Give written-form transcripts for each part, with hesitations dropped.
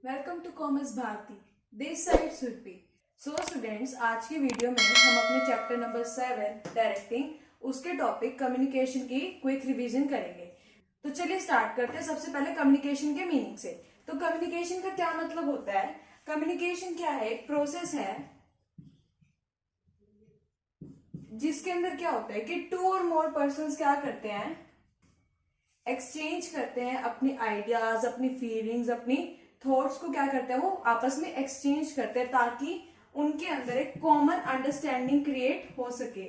Welcome to commerce Bharti. This side Surabhi. So students, आज की video में हम अपने चैप्टर नंबर 7 डायरेक्टिंग उसके टॉपिक कम्युनिकेशन की क्विक रिवीजन करेंगे। तो चलिए स्टार्ट करते हैं। सबसे पहले कम्युनिकेशन के मीनिंग से। तो कम्युनिकेशन का क्या मतलब होता है? कम्युनिकेशन क्या है? एक प्रोसेस है जिसके अंदर क्या होता है कि 2 और मोर पर्संस क्या करते हैं, एक्सचेंज करते हैं अपनी आइडियाज, अपनी फीलिंग्स, अपनी थॉट्स को क्या करते हैं, वो आपस में एक्सचेंज करते हैं ताकि उनके अंदर एक कॉमन अंडरस्टैंडिंग क्रिएट हो सके।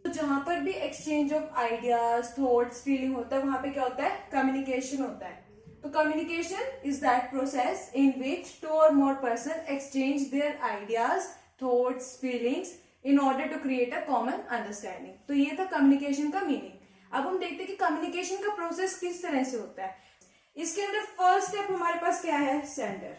तो जहां पर भी exchange of ideas, thoughts, feeling होता है, वहां पे क्या होता है? कम्युनिकेशन होता है। तो communication is that process in which 2 or more person exchange their ideas, thoughts, feelings in order to create a common understanding. तो ये था कम्युनिकेशन का मीनिंग। अब हम देखते हैं कि कम्युनिकेशन का प्रोसेस किस तरह से होता है। इसके अंदर फर्स्ट स्टेप हमारे पास क्या है? सेंडर।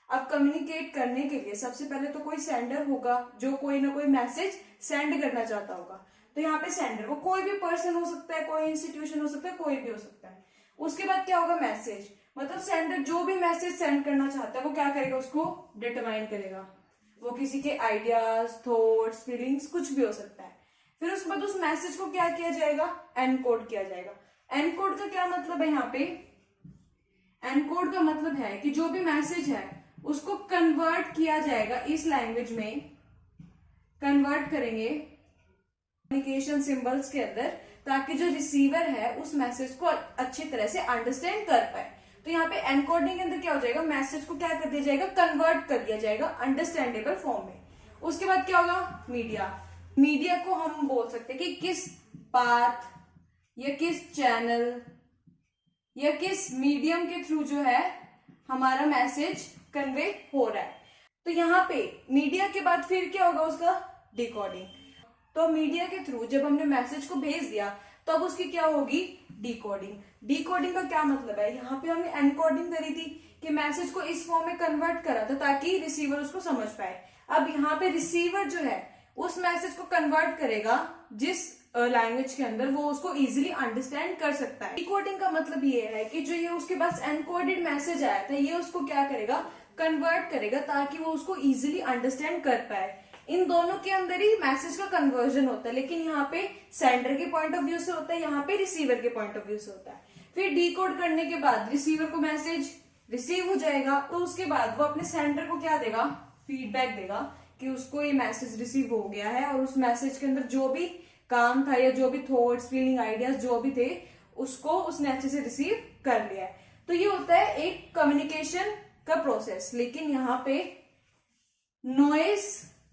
अब कम्युनिकेट करने के लिए सबसे पहले तो कोई सेंडर होगा जो कोई ना कोई मैसेज सेंड करना चाहता होगा। तो यहाँ पे सेंडर, वो कोई भी पर्सन हो सकता है, कोई इंस्टीट्यूशन हो सकता है, कोई भी हो सकता है। उसके बाद क्या होगा? मैसेज। मतलब सेंडर जो भी मैसेज सेंड करना चाहता है वो क्या करेगा? उसको डिटरमाइन करेगा। वो किसी के आइडियाज, थॉट्स, फीलिंग्स कुछ भी हो सकता है। फिर उसके बाद उस मैसेज को क्या किया जाएगा? एनकोड किया जाएगा। एनकोड का क्या मतलब है? यहाँ पे एनकोड का मतलब है कि जो भी मैसेज है उसको कन्वर्ट किया जाएगा इस लैंग्वेज में, कन्वर्ट करेंगे कम्युनिकेशन सिंबल्स के अंदर, ताकि जो रिसीवर है उस मैसेज को अच्छी तरह से अंडरस्टैंड कर पाए। तो यहाँ पे एनकोडिंग के अंदर क्या हो जाएगा? मैसेज को क्या कर दिया जाएगा? कन्वर्ट कर दिया जाएगा अंडरस्टैंडेबल फॉर्म में। उसके बाद क्या होगा? मीडिया। मीडिया को हम बोल सकते हैं कि किस पाथ या किस चैनल या किस मीडियम के थ्रू जो है हमारा मैसेज कन्वे हो रहा है। तो यहाँ पे मीडिया के बाद फिर क्या होगा? उसका डिकोडिंग। तो मीडिया के थ्रू जब हमने मैसेज को भेज दिया तो अब उसकी क्या होगी? डिकोडिंग। डिकोडिंग का क्या मतलब है? यहाँ पे हमने एनकोडिंग करी थी कि मैसेज को इस फॉर्म में कन्वर्ट करा था ताकि रिसीवर उसको समझ पाए। अब यहाँ पे रिसीवर जो है उस मैसेज को कन्वर्ट करेगा जिस लैंग्वेज के अंदर वो उसको इजीली अंडरस्टैंड कर सकता है। डिकोडिंग का मतलब ये है कि जो ये उसके पास एनकोडेड मैसेज आया था ये उसको क्या करेगा? कन्वर्ट करेगा ताकि वो उसको इजीली अंडरस्टैंड कर पाए। इन दोनों के अंदर ही मैसेज का कन्वर्जन होता है, लेकिन यहाँ पे सेंडर के पॉइंट ऑफ व्यू से होता है, यहाँ पे रिसीवर के पॉइंट ऑफ व्यू से होता है। फिर डिकोड करने के बाद रिसीवर को मैसेज रिसीव हो जाएगा, तो उसके बाद वो अपने सेंडर को क्या देगा? फीडबैक देगा कि उसको ये मैसेज रिसीव हो गया है और उस मैसेज के अंदर जो भी काम था या जो भी थॉट्स, फीलिंग, आइडियाज जो भी थे उसको उसने अच्छे से रिसीव कर लिया है। तो ये होता है एक कम्युनिकेशन का प्रोसेस। लेकिन यहाँ पे नॉइस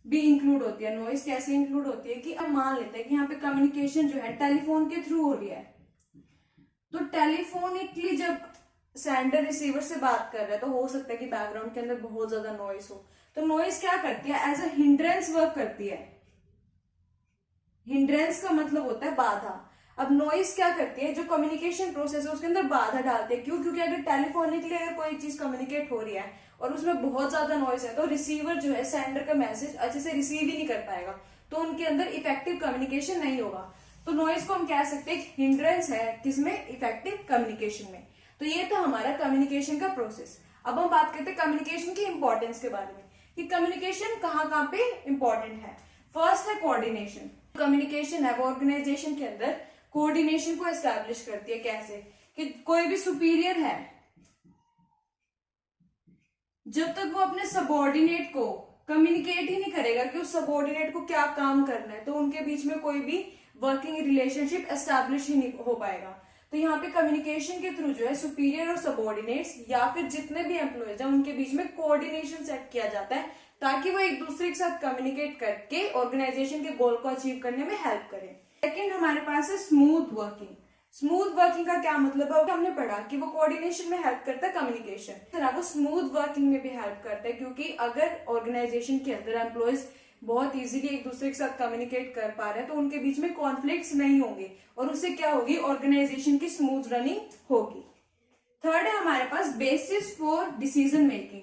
भी इंक्लूड होती है। नॉइस कैसे इंक्लूड होती है कि अब मान लेते हैं कि यहाँ पे कम्युनिकेशन जो है टेलीफोन के थ्रू हो रही है। तो टेलीफोनिकली जब सेंडर रिसीवर से बात कर रहा है तो हो सकता है कि बैकग्राउंड के अंदर बहुत ज्यादा नॉइस हो। तो नॉइस क्या करती है? एज अ हिंड्रेंस वर्क करती है। हिंड्रेंस का मतलब होता है बाधा। अब नॉइस क्या करती है? जो कम्युनिकेशन प्रोसेस है उसके अंदर बाधा डालते हैं। क्यों? क्योंकि अगर टेलीफोनिकली अगर कोई चीज कम्युनिकेट हो रही है और उसमें बहुत ज्यादा नॉइस है तो रिसीवर जो है सेंडर का मैसेज अच्छे से रिसीव ही नहीं कर पाएगा, तो उनके अंदर इफेक्टिव कम्युनिकेशन नहीं होगा। तो नॉइस को हम कह सकते हैं हिंड्रेंस है किसमें? इफेक्टिव कम्युनिकेशन में। तो ये था हमारा कम्युनिकेशन का प्रोसेस। अब हम बात करते हैं कम्युनिकेशन की इंपॉर्टेंस के बारे में कि कम्युनिकेशन कहाँ कहाँ पे इंपॉर्टेंट है। फर्स्ट है कोऑर्डिनेशन। कम्युनिकेशन है वो ऑर्गेनाइजेशन के अंदर कोऑर्डिनेशन को एस्टैब्लिश करती है। कैसे? कि कोई भी सुपीरियर है, जब तक वो अपने सबऑर्डिनेट को कम्युनिकेट ही नहीं करेगा कि उस सबऑर्डिनेट को क्या काम करना है, तो उनके बीच में कोई भी वर्किंग रिलेशनशिप एस्टैब्लिश ही नहीं हो पाएगा। तो यहाँ पे कम्युनिकेशन के थ्रू जो है सुपीरियर और सबऑर्डिनेट्स या फिर जितने भी एम्प्लॉयज हैं उनके बीच में कोऑर्डिनेशन सेट किया जाता है ताकि वो एक दूसरे के साथ कम्युनिकेट करके ऑर्गेनाइजेशन के गोल को अचीव करने में हेल्प करें। सेकेंड हमारे पास है स्मूथ वर्किंग। स्मूथ वर्किंग का क्या मतलब है? हमने पढ़ा कि वो कोऑर्डिनेशन में हेल्प करता है कम्युनिकेशन, वो स्मूथ वर्किंग में भी हेल्प करता है। क्योंकि अगर ऑर्गेनाइजेशन के अंदर एम्प्लॉयज बहुत इजीली एक दूसरे के साथ कम्युनिकेट कर पा रहे हैं तो उनके बीच में कॉन्फ्लिक्ट्स नहीं होंगे और उससे क्या होगी? ऑर्गेनाइजेशन की स्मूथ रनिंग होगी। थर्ड है हमारे पास बेसिस फॉर डिसीजन मेकिंग।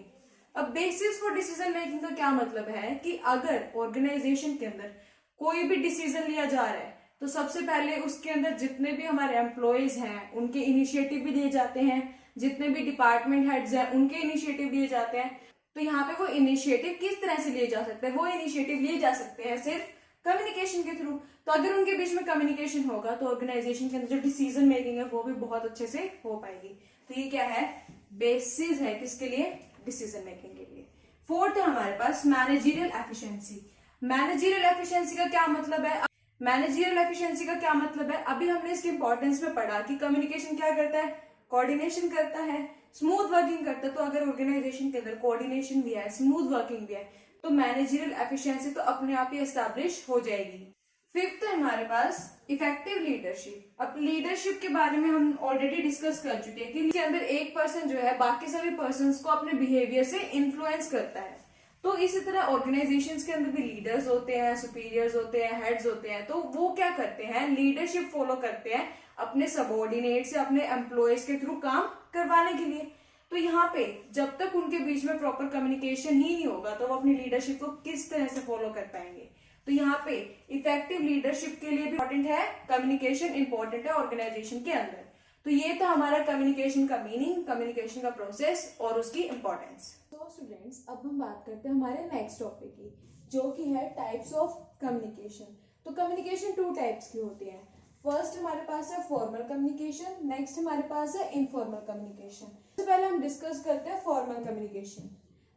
अब बेसिस फॉर डिसीजन मेकिंग का क्या मतलब है कि अगर ऑर्गेनाइजेशन के अंदर कोई भी डिसीजन लिया जा रहा है तो सबसे पहले उसके अंदर जितने भी हमारे एम्प्लॉयज हैं उनके इनिशिएटिव भी दिए जाते हैं, जितने भी डिपार्टमेंट हेड्स हैं उनके इनिशिएटिव दिए जाते हैं। तो यहाँ पे वो इनिशिएटिव किस तरह से लिए जा सकते हैं? वो इनिशिएटिव लिए जा सकते हैं सिर्फ कम्युनिकेशन के थ्रू। तो अगर उनके बीच में कम्युनिकेशन होगा तो ऑर्गेनाइजेशन के अंदर जो डिसीजन मेकिंग है वो भी बहुत अच्छे से हो पाएगी। तो ये क्या है? बेसिस है किसके लिए? डिसीजन मेकिंग के लिए। फोर्थ है हमारे पास मैनेजरियल एफिशिएंसी। मैनेजरियल एफिशिएंसी का क्या मतलब है? मैनेजरियल एफिशिएंसी का क्या मतलब है? अभी हमने इसकी इंपॉर्टेंस में पढ़ा कि कम्युनिकेशन क्या करता है? कोऑर्डिनेशन करता है, स्मूथ वर्किंग करता है। तो अगर ऑर्गेनाइजेशन के अंदर कोऑर्डिनेशन भी है, स्मूथ वर्किंग भी है, तो मैनेजरियल एफिशिएंसी तो अपने आप ही एस्टैब्लिश हो जाएगी। फिफ्थ है हमारे पास इफेक्टिव लीडरशिप। अब लीडरशिप के बारे में हम ऑलरेडी डिस्कस कर चुके हैं कि इसके अंदर एक पर्सन जो है बाकी सभी पर्सन्स को अपने बिहेवियर से इन्फ्लुएंस करता है। तो इसी तरह ऑर्गेनाइजेशंस के अंदर भी लीडर्स होते हैं, सुपीरियर्स होते हैं, हेड्स होते हैं। तो वो क्या करते हैं? लीडरशिप फॉलो करते हैं अपने सबऑर्डिनेट से, अपने एम्प्लॉयज के थ्रू काम करवाने के लिए। तो यहाँ पे जब तक उनके बीच में प्रॉपर कम्युनिकेशन ही नहीं होगा तो वो अपनी लीडरशिप को किस तरह से फॉलो कर पाएंगे? तो यहाँ पे इफेक्टिव लीडरशिप के लिए भी इंपॉर्टेंट है कम्युनिकेशन, इंपॉर्टेंट है ऑर्गेनाइजेशन के अंदर। तो ये तो हमारा कम्युनिकेशन का मीनिंग, कम्युनिकेशन का प्रोसेस और उसकी इंपॉर्टेंस। तो स्टूडेंट्स अब हम बात करते हैं हमारे नेक्स्ट टॉपिक की, जो कि है टाइप्स ऑफ कम्युनिकेशन। तो कम्युनिकेशन 2 टाइप्स की होती है। फर्स्ट हमारे पास है फॉर्मल कम्युनिकेशन, नेक्स्ट हमारे पास है इनफॉर्मल कम्युनिकेशन। सबसे पहले हम डिस्कस करते हैं फॉर्मल कम्युनिकेशन।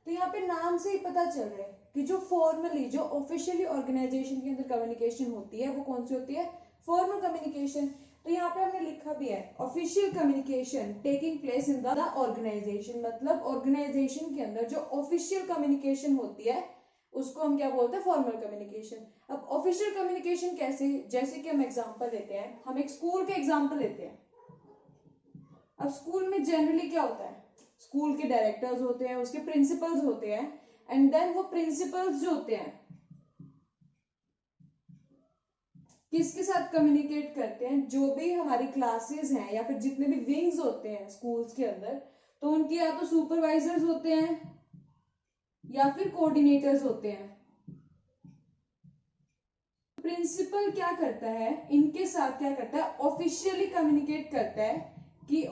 तो यहाँ पे नाम से ही पता चल रहा है कि जो फॉर्मली, जो ऑफिशियली ऑर्गेनाइजेशन के अंदर कम्युनिकेशन होती है वो कौन सी होती है? Formal communication. तो यहाँ पे हमने लिखा भी है official communication taking place in the organisation. मतलब ऑर्गेनाइजेशन के अंदर जो ऑफिशियल कम्युनिकेशन होती है उसको हम क्या बोलते हैं? Formal communication. अब ऑफिशियल कम्युनिकेशन कैसे? जैसे कि हम एग्जांपल लेते हैं, हम एक स्कूल के एग्जांपल लेते हैं। अब स्कूल में जनरली क्या होता है? स्कूल के डायरेक्टर्स होते हैं, उसके प्रिंसिपल्स होते हैं, एंड देन वो प्रिंसिपल्स जो होते हैं किसके साथ कम्युनिकेट करते हैं? जो भी हमारी क्लासेस हैं या फिर जितने भी विंग्स होते हैं स्कूल्स के अंदर, तो उनके या तो सुपरवाइजर्स होते हैं या फिर कोऑर्डिनेटर्स होते हैं। प्रिंसिपल क्या करता है? इनके साथ क्या करता है? ऑफिशियली कम्युनिकेट करता है कि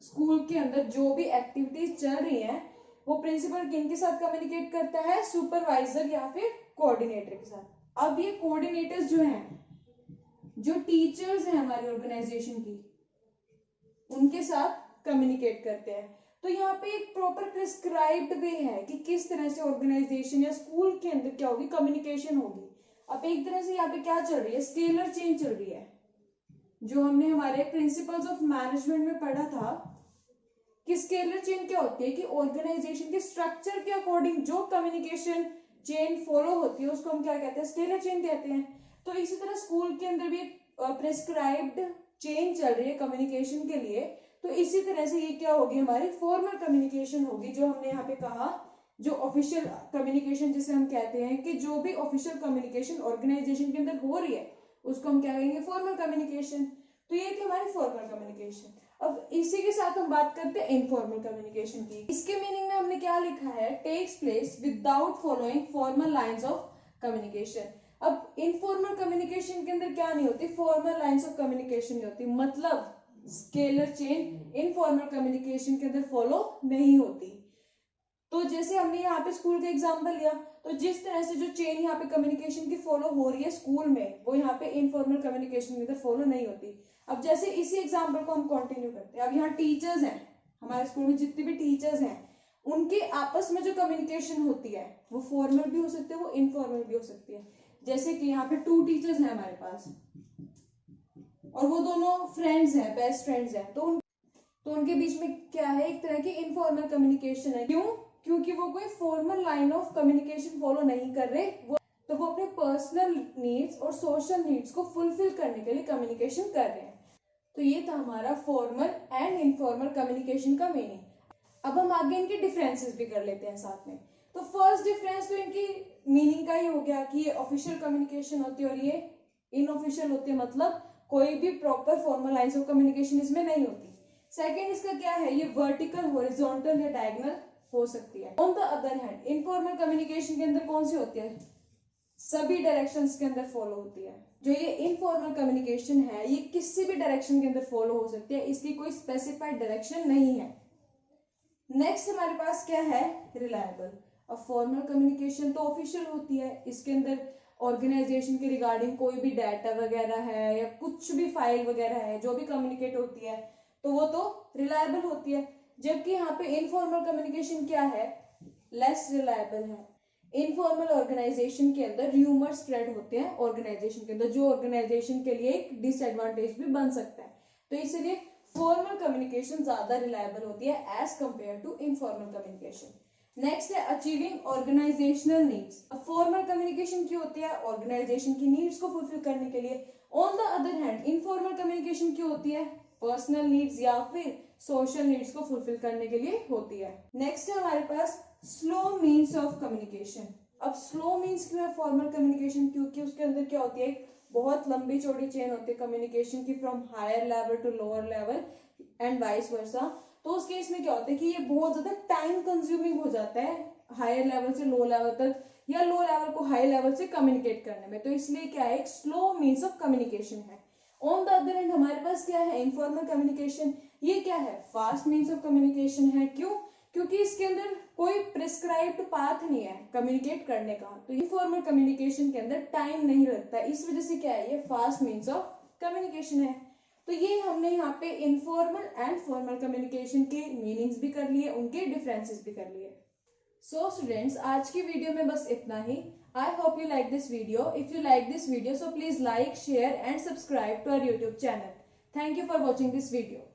स्कूल के अंदर जो भी एक्टिविटीज चल रही हैं वो प्रिंसिपल किन के साथ कम्युनिकेट करता है? सुपरवाइजर या फिर कोऑर्डिनेटर के साथ। अब ये कोऑर्डिनेटर्स जो हैं, जो टीचर्स हैं हमारी ऑर्गेनाइजेशन की, उनके साथ कम्युनिकेट करते हैं। तो यहाँ पे एक प्रॉपर प्रिस्क्राइब्ड वे है कि किस तरह से ऑर्गेनाइजेशन या स्कूल के अंदर क्या होगी? कम्युनिकेशन होगी। अब एक तरह से यहाँ पे क्या चल रही है? स्केलर चेन चल रही है, जो हमने हमारे प्रिंसिपल्स ऑफ मैनेजमेंट में पढ़ा था कि स्केलर चेन क्या होती है कि ऑर्गेनाइजेशन के स्ट्रक्चर के अकॉर्डिंग जो कम्युनिकेशन चेन फॉलो होती है उसको हम क्या कहते हैं? स्केलर चेन कहते हैं। तो इसी तरह स्कूल के अंदर भी प्रिस्क्राइब्ड चेन चल रही है कम्युनिकेशन के लिए। तो इसी तरह से ये क्या होगी? हमारी फॉर्मल कम्युनिकेशन होगी, जो हमने यहाँ पे कहा जो ऑफिशियल कम्युनिकेशन जिसे हम कहते हैं कि जो भी ऑफिशियल कम्युनिकेशन ऑर्गेनाइजेशन के अंदर हो रही है उसको हम क्या कहेंगे? Formal communication. तो ये थी हमारी फॉर्मल कम्युनिकेशन। अब इसी के साथ हम बात करते हैं इनफॉर्मल कम्युनिकेशन की। इसके मीनिंग में हमने क्या लिखा है? Takes place without following formal lines of communication. अब इनफॉर्मल कम्युनिकेशन के अंदर क्या नहीं होती? फॉर्मल लाइंस ऑफ कम्युनिकेशन नहीं होती। मतलब स्केलर चेन इनफॉर्मल कम्युनिकेशन के अंदर फॉलो नहीं होती। तो जैसे हमने यहाँ पे स्कूल का एग्जांपल लिया, तो जिस तरह से जो चेन यहाँ पे कम्युनिकेशन की फॉलो हो रही है स्कूल में, वो यहाँ पे इनफॉर्मल कम्युनिकेशन के अंदर फॉलो नहीं होती। अब जैसे इसी एग्जांपल को हम कंटिन्यू करते हैं। अब यहाँ टीचर्स हैं, हमारे स्कूल में जितने भी टीचर्स हैं उनके आपस में जो कम्युनिकेशन होती है वो फॉर्मल भी हो सकती है, वो इनफॉर्मल भी हो सकती है। जैसे कि यहाँ पे 2 टीचर्स हैं हमारे पास और वो दोनों फ्रेंड्स हैं, बेस्ट फ्रेंड्स हैं, तो उनके बीच में क्या है? एक तरह की इनफॉर्मल कम्युनिकेशन है। क्यों? क्योंकि वो कोई formal line of communication follow नहीं कर रहे, तो वो अपने पर्सनल नीड्स और सोशल नीड्स को फुलफिल करने के लिए कम्युनिकेशन कर रहे हैं। तो ये था हमारा फॉर्मल एंड इनफॉर्मल कम्युनिकेशन का मीनिंग। अब हम आगे इनके डिफरेंसेस भी कर लेते हैं साथ में। तो फर्स्ट डिफरेंस तो इनकी मीनिंग का ही हो गया कि ये ऑफिशियल कम्युनिकेशन होती है और ये इनऑफिशियल होती है, मतलब कोई भी proper formal lines of communication इसमें नहीं होती। सेकेंड इसका क्या है? ये वर्टिकल, हॉरिजॉन्टल या डायगोनल हो सकती है। On the other hand informal communication के अंदर कौन सी होती है? सभी डायरेक्शंस के अंदर फॉलो होती है। जो ये इनफॉर्मल कम्युनिकेशन है ये किसी भी डायरेक्शन के अंदर फॉलो हो सकती है, इसकी कोई स्पेसिफाइड डायरेक्शन नहीं है। नेक्स्ट हमारे पास क्या है, रिलायबल। अब फॉर्मल कम्युनिकेशन तो ऑफिशियल होती है, इसके अंदर ऑर्गेनाइजेशन के रिगार्डिंग कोई भी डाटा वगैरह है या कुछ भी फाइल वगैरह है जो भी कम्युनिकेट होती है तो वो तो रिलायबल होती है। जबकि यहाँ पे इनफॉर्मल कम्युनिकेशन क्या है, लेस रिलायबल है। इनफॉर्मल ऑर्गेनाइजेशन के अंदर र्यूमर स्प्रेड होते हैं ऑर्गेनाइजेशन के अंदर, जो ऑर्गेनाइजेशन के लिए एक डिसएडवांटेज भी बन सकता है। तो इसलिए फॉर्मल कम्युनिकेशन ज्यादा रिलायबल होती है as compare to informal communication. Next है अचीविंग ऑर्गेनाइजेशनल नीड्स। अब फॉर्मल कम्युनिकेशन की होती है ऑर्गेनाइजेशन की नीड्स को फुलफिल करने के लिए। On the other hand informal communication की होती है पर्सनल नीड्स या फिर सोशल नीड्स को फुलफिल करने के लिए होती है। नेक्स्ट है हमारे पास स्लो मीन्स ऑफ कम्युनिकेशन। अब स्लो मीन्स क्यों है फॉर्मल कम्युनिकेशन, क्योंकि उसके अंदर क्या होती है, बहुत लंबी चौड़ी चेन होती है कम्युनिकेशन की, from higher level to lower level and vice versa. तो उस केस में क्या होता है कि ये बहुत ज्यादा टाइम कंज्यूमिंग हो जाता है हायर लेवल से लो लेवल तक या लो लेवल को हाई लेवल से कम्युनिकेट करने में। तो इसलिए क्या है, एक स्लो मीन्स ऑफ कम्युनिकेशन है। ऑन द अदर हैंड हमारे पास क्या है, इनफॉर्मल कम्युनिकेशन। ये क्या है, फास्ट मीन्स ऑफ कम्युनिकेशन है। क्यों, क्योंकि इसके अंदर कोई प्रिस्क्राइब्ड पाथ नहीं है कम्युनिकेट करने का। तो इनफॉर्मल कम्युनिकेशन के अंदर टाइम नहीं लगता, इस वजह से क्या है, ये फास्ट मीन्स ऑफ कम्युनिकेशन है। तो ये हमने यहाँ पे इनफॉर्मल एंड फॉर्मल कम्युनिकेशन के मीनिंग्स भी कर लिए, उनके डिफरेंसेस भी कर लिए। सो स्टूडेंट्स, आज की वीडियो में बस इतना ही। I hope you like this video. If you like this video so please like, share and subscribe to our YouTube channel. Thank you for watching this video.